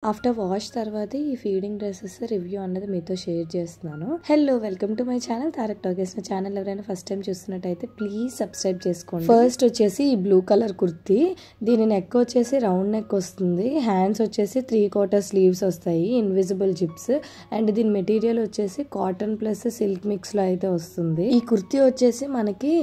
After wash తర్వాత ఈ feeding dresses review అన్నది మీతో షేర్ చేస్తున్నాను. Hello, welcome to my channel Tarak talkies. నా ఛానల్ ఎవరైనా ఫస్ట్ టైం చూస్తున్నట్టయితే ప్లీజ్ సబ్స్క్రైబ్ చేసుకోండి. ఫస్ట్ వచ్చేసి ఈ బ్లూ కలర్ కుర్తీ. దీని నెక్ వచ్చేసి రౌండ్ నెక్ వస్తుంది. హ్యాండ్స్ వచ్చేసి 3/4 స్లీవ్స్ వస్తాయి, ఇన్విజిబుల్ జిప్స్. అండ్ దీని మెటీరియల్ వచ్చేసి కాటన్ ప్లస్ సిల్క్ మిక్స్ లో అయితే వస్తుంది. ఈ కుర్తీ వచ్చేసి మనకి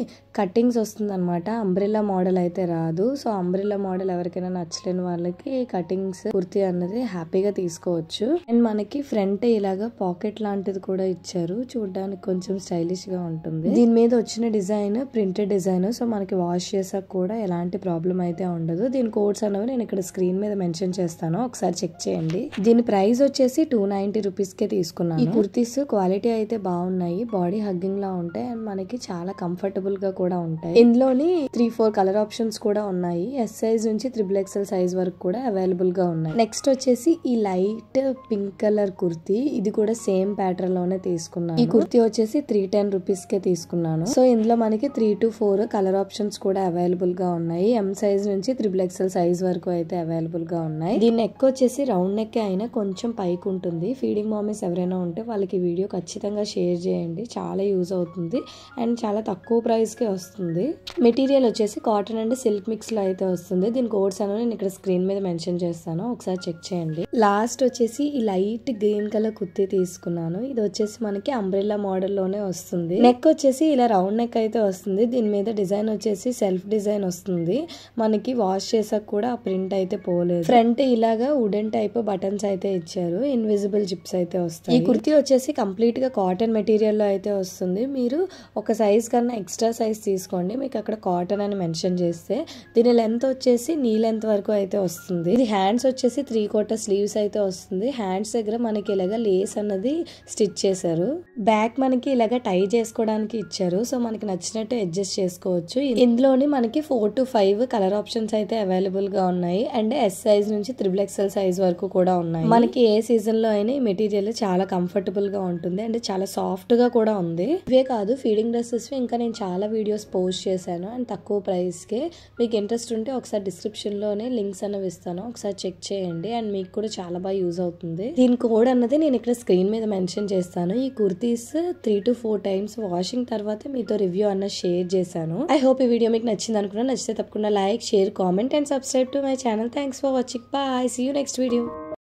కట్టింగ్స్ వస్తుంది అనమాట. అంబ్రెల్లా మోడల్ అయితే రాదు. సో అంబ్రెల్లా మోడల్ ఎవరికైనా నచ్చలేని వాళ్ళకి కటింగ్స్ కుర్తీ అన్నది హ్యాపీగా తీసుకోవచ్చు. అండ్ మనకి ఫ్రంట్ ఇలాగా పాకెట్ లాంటిది కూడా ఇచ్చారు, చూడడానికి కొంచెం స్టైలిష్ గా ఉంటుంది. దీని మీద వచ్చిన డిజైన్ ప్రింటెడ్ డిజైన్. సో మనకి వాష్ చేసాక కూడా ఎలాంటి ప్రాబ్లం అయితే ఉండదు. దీని కోడ్స్ అనేవి నేను ఇక్కడ స్క్రీన్ మీద మెన్షన్ చేస్తాను, ఒకసారి చెక్ చేయండి. దీని ప్రైస్ వచ్చేసి 290 రూపీస్ కే తీసుకున్నాను. ఈ కుర్తీస్ క్వాలిటీ అయితే బాగున్నాయి, బాడీ హగ్గింగ్ లా ఉంటాయి అండ్ మనకి చాలా కంఫర్టబుల్ గా కూడా ఉంటాయి. ఇందులోని 3-4 కలర్ ఆప్షన్స్ కూడా ఉన్నాయి. ఎస్ సైజ్ నుంచి XXL సైజ్ వరకు కూడా అవైలబుల్ గా ఉన్నాయి. నెక్స్ట్ వచ్చేసి ఈ లైట్ పింక్ కలర్ కుర్తీ. ఇది కూడా సేమ్ ప్యాటర్న్ లోనే తీసుకున్నాను. ఈ కుర్తీ వచ్చేసి 310 రూపీస్ కే తీసుకున్నాను. సో ఇందులో మనకి 3 to 4 కలర్ ఆప్షన్స్ కూడా అవైలబుల్ గా ఉన్నాయి. ఎం సైజ్ నుంచి XXL సైజ్ వరకు అయితే అవైలబుల్ గా ఉన్నాయి. దీని నెక్ వచ్చేసి రౌండ్ నెక్ అయినా కొంచెం పైకి ఉంటుంది. ఫీడింగ్ మామీస్ ఎవరైనా ఉంటే వాళ్ళకి వీడియో ఖచ్చితంగా షేర్ చేయండి, చాలా యూజ్ అవుతుంది అండ్ చాలా తక్కువ ప్రైస్ కే వస్తుంది. మెటీరియల్ వచ్చేసి కాటన్ అండ్ సిల్క్ మిక్స్ లో అయితే వస్తుంది. దీని కోడ్స్ అనేవి నేను ఇక్కడ స్క్రీన్ మీద మెన్షన్ చేస్తాను, ఒకసారి చెక్ చేయండి. లాస్ట్ వచ్చేసి ఈ లైట్ గ్రీన్ కలర్ కుర్తీ తీసుకున్నాను. ఇది వచ్చేసి మనకి అంబ్రెల్లా మోడల్ లోనే వస్తుంది. నెక్ వచ్చేసి ఇలా రౌండ్ నెక్ అయితే వస్తుంది. దీని మీద డిజైన్ వచ్చేసి సెల్ఫ్ డిజైన్ వస్తుంది. మనకి వాష్ చేసాక కూడా ఆ ప్రింట్ అయితే పోలేదు. ఫ్రంట్ ఇలాగా వుడెన్ టైప్ బటన్స్ అయితే ఇచ్చారు, ఇన్విజిబుల్ జిప్స్ అయితే వస్తాయి. ఈ కుర్తీ వచ్చేసి కంప్లీట్ గా కాటన్ మెటీరియల్ లో అయితే వస్తుంది. మీరు ఒక సైజ్ కన్నా ఎక్స్ట్రా సైజ్ తీసుకోండి, మీకు అక్కడ కాటన్ అని మెన్షన్ చేస్తే. దీని లెంత్ వచ్చేసి నీ లెంత్ వరకు అయితే వస్తుంది. ఇది హ్యాండ్స్ వచ్చేసి 3/4 స్లీవ్స్ అయితే వస్తుంది. హ్యాండ్స్ దగ్గర మనకి ఇలాగా లేస్ అన్నది స్టిచ్ చేశారు. బ్యాక్ మనకి ఇలాగా టై చేసుకోవడానికి ఇచ్చారు. సో మనకి నచ్చినట్టు అడ్జస్ట్ చేసుకోవచ్చు. ఇందులోని మనకి 4 to 5 కలర్ ఆప్షన్స్ అయితే అవైలబుల్ గా ఉన్నాయి అండ్ ఎస్ సైజ్ నుంచి XXL సైజ్ వరకు కూడా ఉన్నాయి. మనకి ఏ సీజన్ లో అయినా ఈ మెటీరియల్ చాలా కంఫర్టబుల్ గా ఉంటుంది అండ్ చాలా సాఫ్ట్ గా కూడా ఉంది. ఇవే కాదు, ఫీడింగ్ డ్రెస్సెస్ ఇంకా నేను చాలా వీడియోస్ పోస్ట్ చేశాను అండ్ తక్కువ ప్రైస్ కే. మీకు ఇంట్రెస్ట్ ఉంటే ఒకసారి డిస్క్రిప్షన్ లోనే లింక్స్ అనేవి ఇస్తాను, ఒకసారి చెక్ చేయండి అండ్ మీకు కూడా చాలా బాగా యూజ్ అవుతుంది. దీని కోడ్ అన్నది నేను ఇక్కడ స్క్రీన్ మీద మెన్షన్ చేస్తాను. ఈ కుర్తీస్ 3 to 4 టైమ్స్ వాషింగ్ తర్వాత మీతో రివ్యూ అన్న షేర్ చేశాను. ఐ హోప్ ఈ వీడియో మీకు నచ్చింది అనుకున్నా. నచ్చితే తప్పకుండా like, share, comment and subscribe to my channel. Thanks for watching. Bye, see you next video.